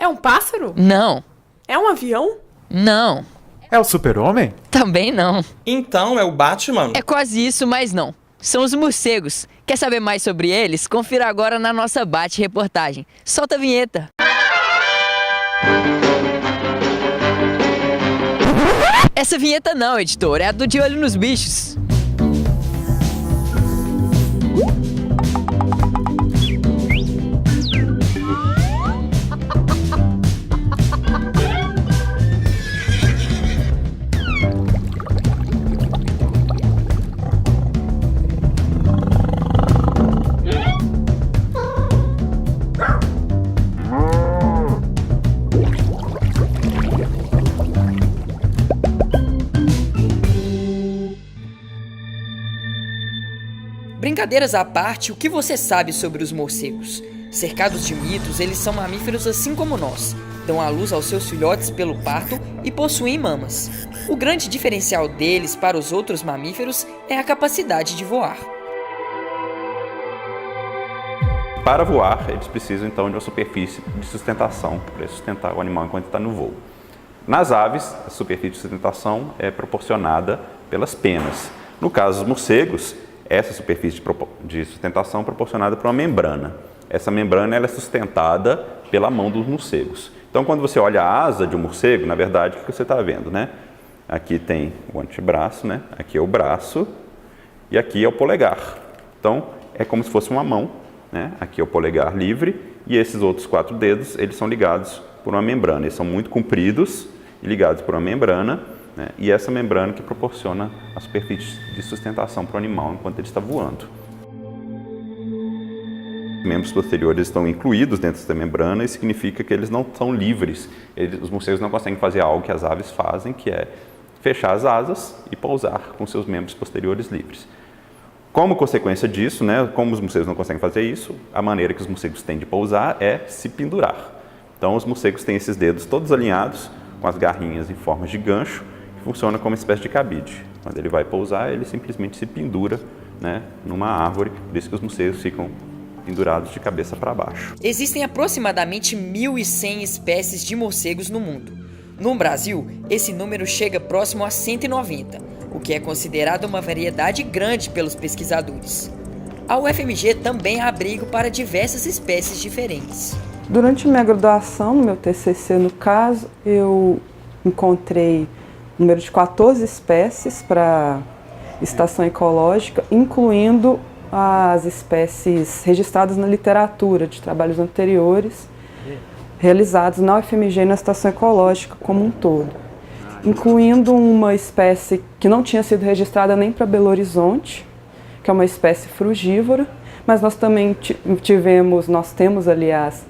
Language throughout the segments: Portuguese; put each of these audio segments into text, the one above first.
É um pássaro? Não. É um avião? Não. É o Super-Homem? Também não. Então é o Batman? É quase isso, mas não. São os morcegos. Quer saber mais sobre eles? Confira agora na nossa Bate-reportagem. Solta a vinheta. Essa vinheta não, editor. É a do De Olho nos Bichos. Brincadeiras à parte, o que você sabe sobre os morcegos? Cercados de mitos, eles são mamíferos assim como nós. Dão à luz aos seus filhotes pelo parto e possuem mamas. O grande diferencial deles para os outros mamíferos é a capacidade de voar. Para voar, eles precisam então de uma superfície de sustentação para sustentar o animal enquanto está no voo. Nas aves, a superfície de sustentação é proporcionada pelas penas. No caso dos morcegos, essa superfície de sustentação é proporcionada por uma membrana. Essa membrana ela é sustentada pela mão dos morcegos. Então, quando você olha a asa de um morcego, na verdade, o que você está vendo, né? Aqui tem o antebraço, né? Aqui é o braço e aqui é o polegar. Então, é como se fosse uma mão, né? Aqui é o polegar livre e esses outros 4 dedos, eles são ligados por uma membrana. Eles são muito compridos e ligados por uma membrana, né? E essa membrana que proporciona a superfície de sustentação para o animal enquanto ele está voando. Os membros posteriores estão incluídos dentro dessa membrana e significa que eles não são livres. Os morcegos não conseguem fazer algo que as aves fazem, que é fechar as asas e pousar com seus membros posteriores livres. Como consequência disso, né, como os morcegos não conseguem fazer isso, a maneira que os morcegos têm de pousar é se pendurar. Então os morcegos têm esses dedos todos alinhados, com as garrinhas em forma de gancho, que funciona como uma espécie de cabide. Quando ele vai pousar, ele simplesmente se pendura, né, numa árvore, por isso que os morcegos ficam pendurados de cabeça para baixo. Existem aproximadamente 1.100 espécies de morcegos no mundo. No Brasil, esse número chega próximo a 190, o que é considerado uma variedade grande pelos pesquisadores. A UFMG também há abrigo para diversas espécies diferentes. Durante minha graduação, no meu TCC no caso, eu encontrei um número de 14 espécies para estação ecológica, incluindo as espécies registradas na literatura de trabalhos anteriores, realizados na UFMG e na estação ecológica como um todo, incluindo uma espécie que não tinha sido registrada nem para Belo Horizonte, que é uma espécie frugívora, mas nós também temos, aliás,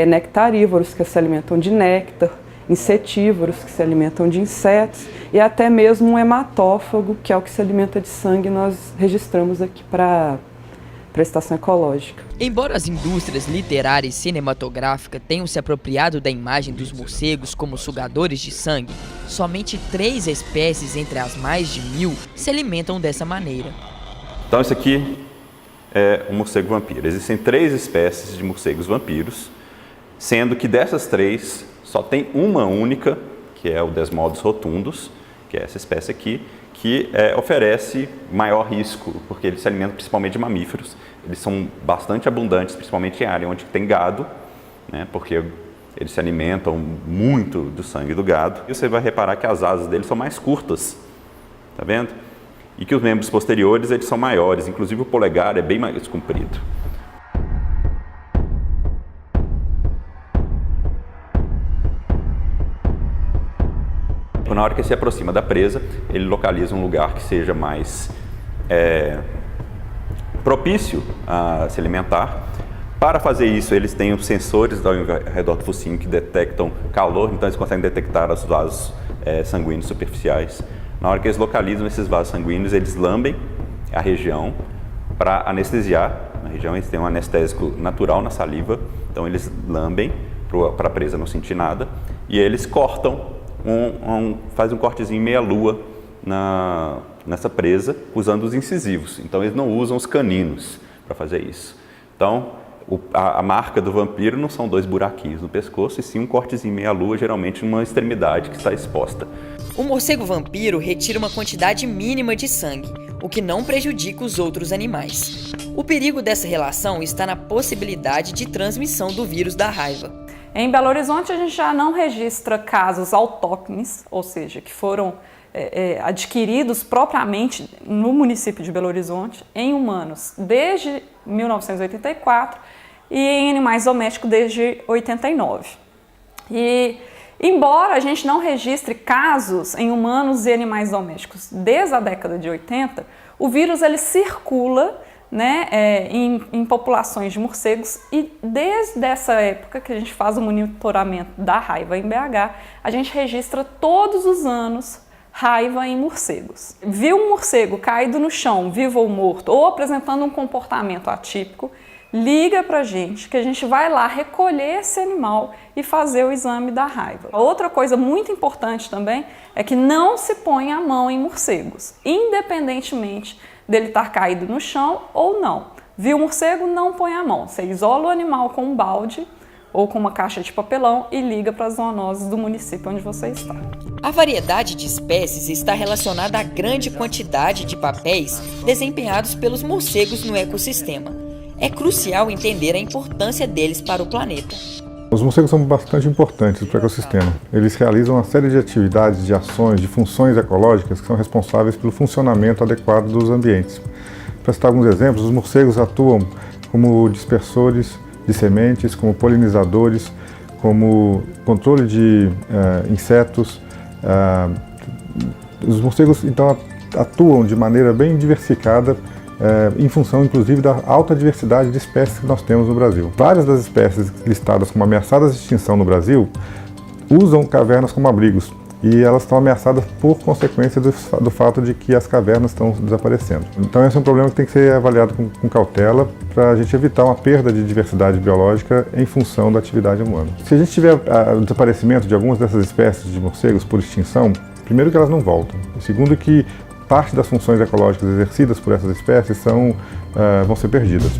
nectarívoros que se alimentam de néctar, insetívoros que se alimentam de insetos e até mesmo um hematófago, que é o que se alimenta de sangue, nós registramos aqui para a estação ecológica. Embora as indústrias literária e cinematográfica tenham se apropriado da imagem dos morcegos como sugadores de sangue, somente 3 espécies entre as mais de 1.000 se alimentam dessa maneira. Então isso aqui é um morcego vampiro. Existem 3 espécies de morcegos vampiros, sendo que dessas 3 só tem uma única, que é o Desmodus rotundus, que é essa espécie aqui, que oferece maior risco, porque eles se alimentam principalmente de mamíferos. Eles são bastante abundantes, principalmente em área onde tem gado, né, porque eles se alimentam muito do sangue do gado. E você vai reparar que as asas deles são mais curtas, tá vendo? E que os membros posteriores eles são maiores, inclusive o polegar é bem mais comprido. Na hora que ele se aproxima da presa, ele localiza um lugar que seja mais propício a se alimentar. Para fazer isso, eles têm os sensores ao redor do focinho que detectam calor, então eles conseguem detectar os vasos sanguíneos superficiais. Na hora que eles localizam esses vasos sanguíneos, eles lambem a região para anestesiar. Na região eles têm um anestésico natural na saliva, então eles lambem para a presa não sentir nada e eles cortam. Faz um cortezinho meia-lua nessa presa, usando os incisivos. Então, eles não usam os caninos para fazer isso. Então, A marca do vampiro não são 2 buraquinhos no pescoço, e sim um cortezinho meia-lua, geralmente numa extremidade que está exposta. O morcego vampiro retira uma quantidade mínima de sangue, o que não prejudica os outros animais. O perigo dessa relação está na possibilidade de transmissão do vírus da raiva. Em Belo Horizonte, a gente já não registra casos autóctones, ou seja, que foram adquiridos propriamente no município de Belo Horizonte, em humanos desde 1984 e em animais domésticos desde 89. E, embora a gente não registre casos em humanos e animais domésticos desde a década de 80, o vírus ele circula, né, em populações de morcegos, e desde essa época que a gente faz o monitoramento da raiva em BH, a gente registra todos os anos raiva em morcegos. Viu um morcego caído no chão, vivo ou morto, ou apresentando um comportamento atípico, liga pra gente que a gente vai lá recolher esse animal e fazer o exame da raiva. Outra coisa muito importante também é que não se põe a mão em morcegos, independentemente dele estar caído no chão ou não. Viu o morcego, não põe a mão. Você isola o animal com um balde ou com uma caixa de papelão e liga para as zoonoses do município onde você está. A variedade de espécies está relacionada à grande quantidade de papéis desempenhados pelos morcegos no ecossistema. É crucial entender a importância deles para o planeta. Os morcegos são bastante importantes para o ecossistema. Eles realizam uma série de atividades, de ações, de funções ecológicas que são responsáveis pelo funcionamento adequado dos ambientes. Para citar alguns exemplos, os morcegos atuam como dispersores de sementes, como polinizadores, como controle de insetos. Os morcegos, então, atuam de maneira bem diversificada, em função, inclusive, da alta diversidade de espécies que nós temos no Brasil. Várias das espécies listadas como ameaçadas de extinção no Brasil usam cavernas como abrigos, e elas estão ameaçadas por consequência do fato de que as cavernas estão desaparecendo. Então esse é um problema que tem que ser avaliado com cautela para a gente evitar uma perda de diversidade biológica em função da atividade humana. Se a gente tiver o desaparecimento de algumas dessas espécies de morcegos por extinção, primeiro que elas não voltam, e segundo que parte das funções ecológicas exercidas por essas espécies vão ser perdidas.